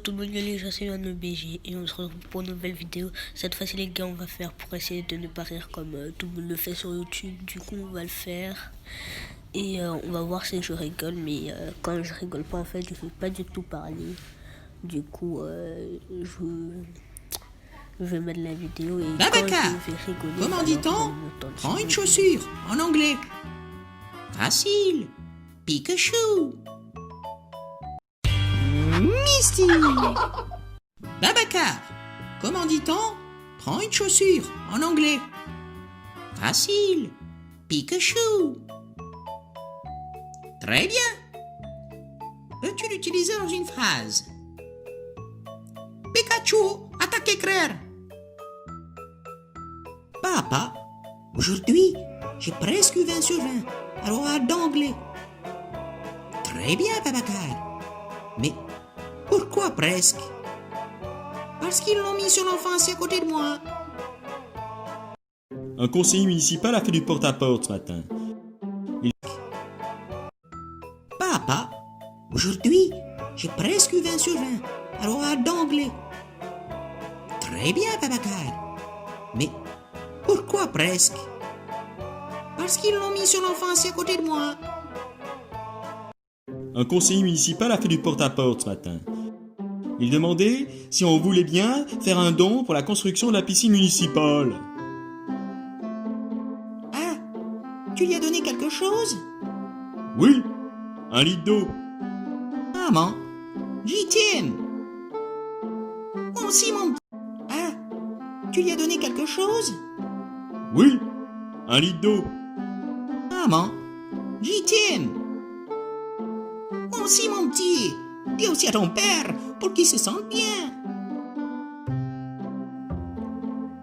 tout le monde, les gens, c'est un BG et on se retrouve pour une nouvelle vidéo. Cette fois-ci les gars, on va faire pour essayer de ne pas rire comme tout le monde le fait sur YouTube. Du coup on va le faire et on va voir si je rigole, mais quand je rigole pas en fait je vais pas du tout parler. Du coup je vais mettre la vidéo et quand je vais rigoler, comment dit-on? Prends une chaussure en anglais. Facile. Pikachu. Misty. Babacar, comment dit-on? Prends une chaussure en anglais. Facile. Pikachu. Très bien. Peux-tu l'utiliser dans une phrase? Pikachu, attaque éclair. Papa, aujourd'hui, j'ai presque eu 20 sur 20 à l'oral d'anglais. Très bien, Babacar. Mais pourquoi presque? Parce qu'ils l'ont mis sur l'enfance à côté de moi. Un conseiller municipal a fait du porte-à-porte ce matin. Papa, aujourd'hui, j'ai presque eu 20 sur 20 à l'oral d'anglais. Très bien, Babacar. Mais pourquoi presque? Parce qu'ils l'ont mis sur l'enfance à côté de moi. Un conseiller municipal a fait du porte-à-porte ce matin. Il demandait si on voulait bien faire un don pour la construction de la piscine municipale. Ah, tu lui as donné quelque chose? Oui, 1 litre d'eau. Maman, j'y tiens. Moi aussi, mon... Ah, tu lui as donné quelque chose? Oui, 1 litre d'eau. Maman, j'y tiens. Moi aussi, mon petit. Dis aussi à ton père pour qu'il se sente bien.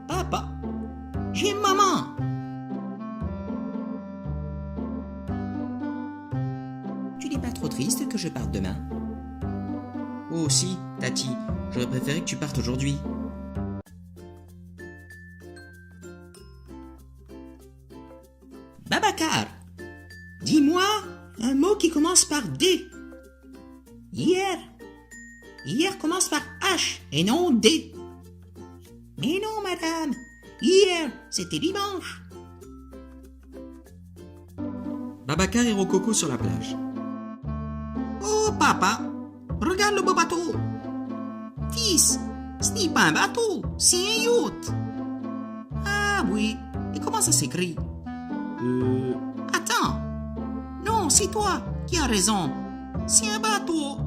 Papa, j'aime maman. Tu n'es pas trop triste que je parte demain? Oh si, Tati, j'aurais préféré que tu partes aujourd'hui. Babacar, dis-moi un mot qui commence par D. Hier. Hier commence par H et non D. Mais non, madame. Hier, c'était dimanche. Babacar et Rococo sur la plage. Oh, papa, regarde le beau bateau. Fils, ce n'est pas un bateau, c'est un yacht. Ah oui, et comment ça s'écrit? Attends. Non, c'est toi qui as raison. C'est un bateau.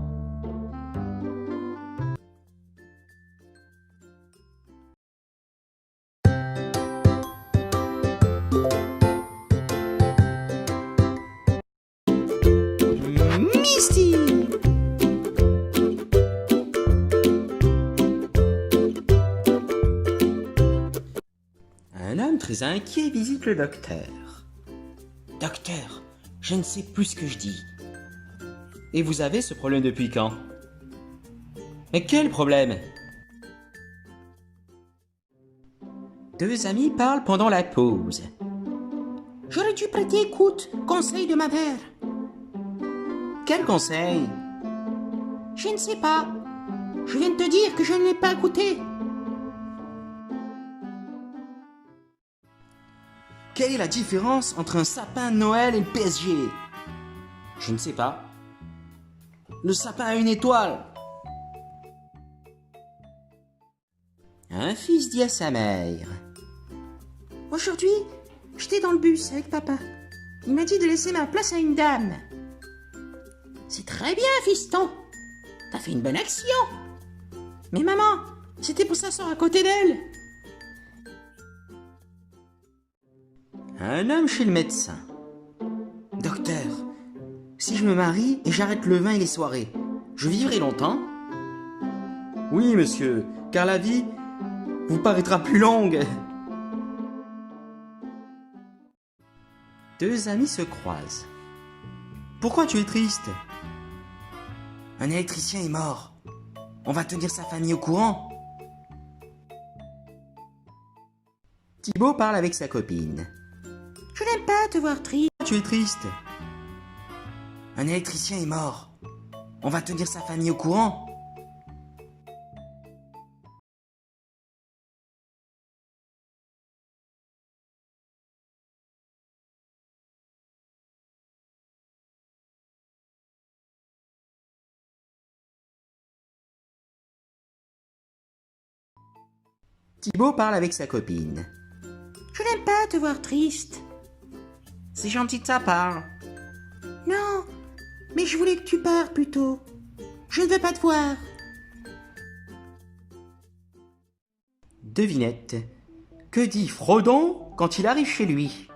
Misty. Un homme très inquiet visite le docteur. Docteur, je ne sais plus ce que je dis. Et vous avez ce problème depuis quand? Mais quel problème? Deux amis parlent pendant la pause. J'aurais dû prêter écoute, conseil de ma mère. Quel conseil? Je ne sais pas. Je viens de te dire que je ne l'ai pas écouté. Quelle est la différence entre un sapin de Noël et le PSG? Je ne sais pas. Le sapin a une étoile. Un fils dit à sa mère. Aujourd'hui, j'étais dans le bus avec papa. Il m'a dit de laisser ma place à une dame. C'est très bien, fiston. T'as fait une bonne action. Mais maman, c'était pour s'asseoir à côté d'elle. Un homme chez le médecin. Docteur, si je me marie et j'arrête le vin et les soirées, je vivrai longtemps? Oui, monsieur, car la vie vous paraîtra plus longue. Deux amis se croisent. Pourquoi tu es triste? Un électricien est mort. On va tenir sa famille au courant. Thibaut parle avec sa copine. Je n'aime pas te voir triste. Tu es triste. Un électricien est mort. On va tenir sa famille au courant. Thibaut parle avec sa copine. Je n'aime pas te voir triste. C'est gentil de sa part. Non, mais je voulais que tu pars plutôt. Je ne veux pas te voir. Devinette. Que dit Frodon quand il arrive chez lui?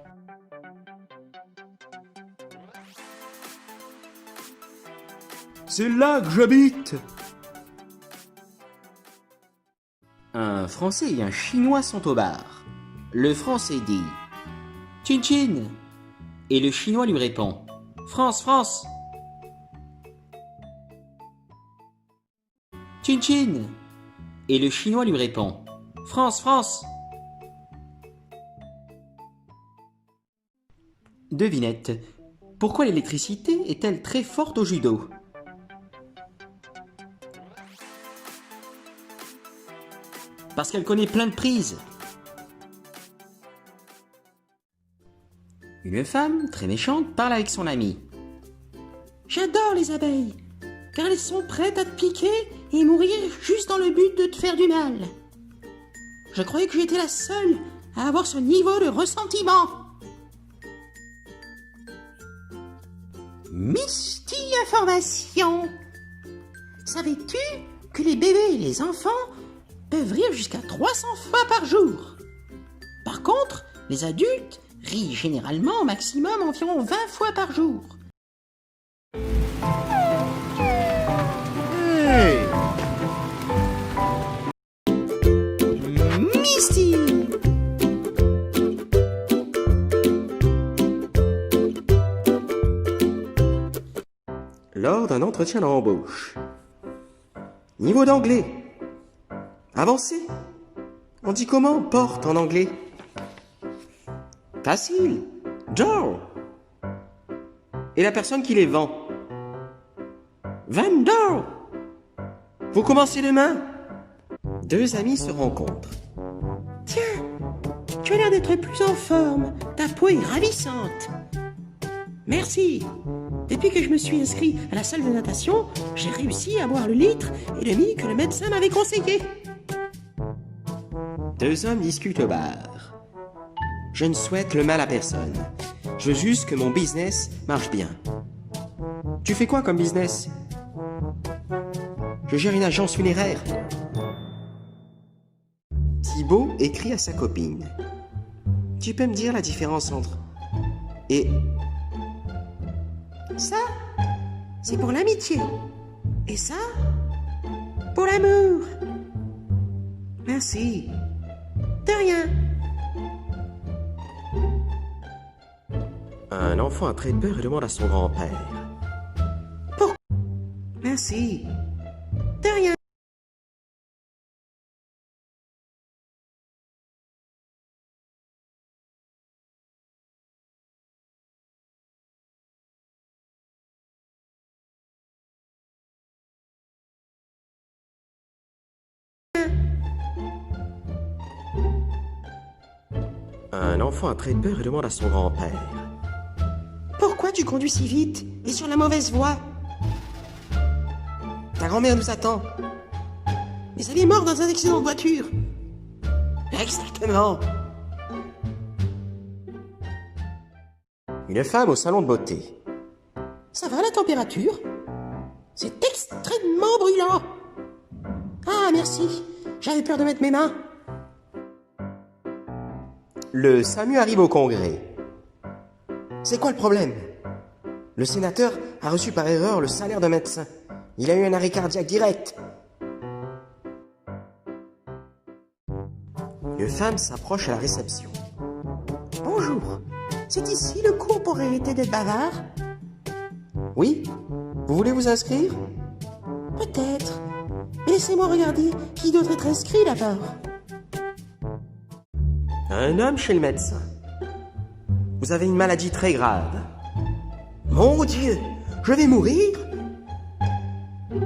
C'est là que j'habite. Un Français et un Chinois sont au bar. Le Français dit « Chin Chin !» et le Chinois lui répond « France, France !» Chin Chin !» et le Chinois lui répond « France, France !» Devinette, pourquoi l'électricité est-elle très forte au judo? Parce qu'elle connaît plein de prises. Une femme, très méchante, parle avec son amie. J'adore les abeilles, car elles sont prêtes à te piquer et mourir juste dans le but de te faire du mal. Je croyais que j'étais la seule à avoir ce niveau de ressentiment. Misty information. Savais-tu que les bébés et les enfants peuvent rire jusqu'à 300 fois par jour? Par contre, les adultes rient généralement au maximum environ 20 fois par jour. Hey! Misty! Lors d'un entretien d'embauche. Niveau d'anglais. Avancé. On dit comment porte en anglais? Facile. Door. Et la personne qui les vend? Vendor. Vous commencez demain? Deux amis se rencontrent. Tiens, tu as l'air d'être plus en forme. Ta peau est ravissante. Merci. Depuis que je me suis inscrit à la salle de natation, j'ai réussi à boire le litre et demi que le médecin m'avait conseillé. Deux hommes discutent au bar. Je ne souhaite le mal à personne. Je veux juste que mon business marche bien. Tu fais quoi comme business? Je gère une agence funéraire. Thibaut écrit à sa copine. Tu peux me dire la différence entre et Ça, c'est pour l'amitié. Et ça, pour l'amour. Merci. De rien. un enfant a très peur et demande à son grand-père. Merci. De rien. Un enfant a très peur et demande à son grand-père. Pourquoi tu conduis si vite et sur la mauvaise voie? Ta grand-mère nous attend. Mais elle est morte dans un accident de voiture. Exactement. Une femme au salon de beauté. Ça va la température? C'est extrêmement brûlant. Ah, merci. J'avais peur de mettre mes mains. Le SAMU arrive au congrès. C'est quoi le problème? Le sénateur a reçu par erreur le salaire d'un médecin. Il a eu un arrêt cardiaque direct. Une femme s'approche à la réception. Bonjour. C'est ici le cours pour arrêter d'être bavard? Oui? Vous voulez vous inscrire? Peut-être. Mais laissez-moi regarder qui doit être inscrit d'abord. Un homme chez le médecin. Vous avez une maladie très grave. Mon Dieu, je vais mourir?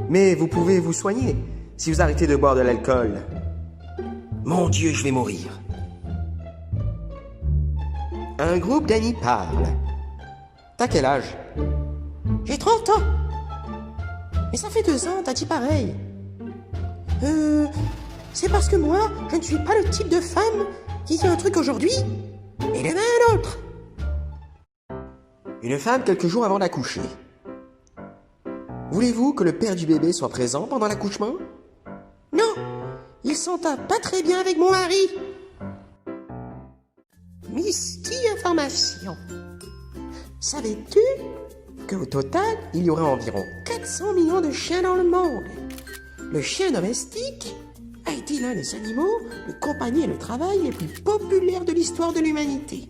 Mais vous pouvez vous soigner si vous arrêtez de boire de l'alcool. Mon Dieu, je vais mourir. Un groupe d'amis parle. T'as quel âge? J'ai 30 ans. Mais ça fait 2 ans, t'as dit pareil. c'est parce que moi, je ne suis pas le type de femme qui dit un truc aujourd'hui et demain un autre. Une femme quelques jours avant d'accoucher. Voulez-vous que le père du bébé soit présent pendant l'accouchement? Non, il s'entend pas très bien avec mon mari. Misty information. Savais-tu qu'au total, il y aurait environ 400 millions de chiens dans le monde? Le chien domestique a été l'un des animaux de compagnie et de travail les plus populaires de l'histoire de l'humanité.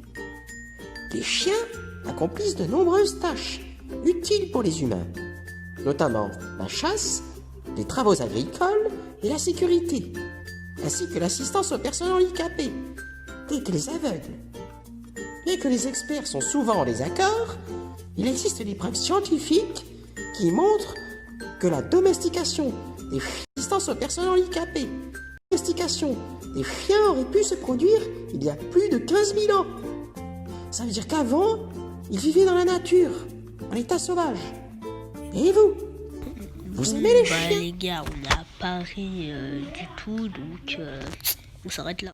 Les chiens accomplissent de nombreuses tâches utiles pour les humains, notamment la chasse, les travaux agricoles et la sécurité, ainsi que l'assistance aux personnes handicapées, telles que les aveugles. Bien que les experts sont souvent en désaccord, il existe des preuves scientifiques qui montrent que la domestication des assistance aux personnes handicapées, la domestication des chiens aurait pu se produire il y a plus de 15 000 ans. Ça veut dire qu'avant, ils vivaient dans la nature, en état sauvage. Et vous? Vous aimez les chiens? Les gars, on n'a pas ri du tout, donc on s'arrête là.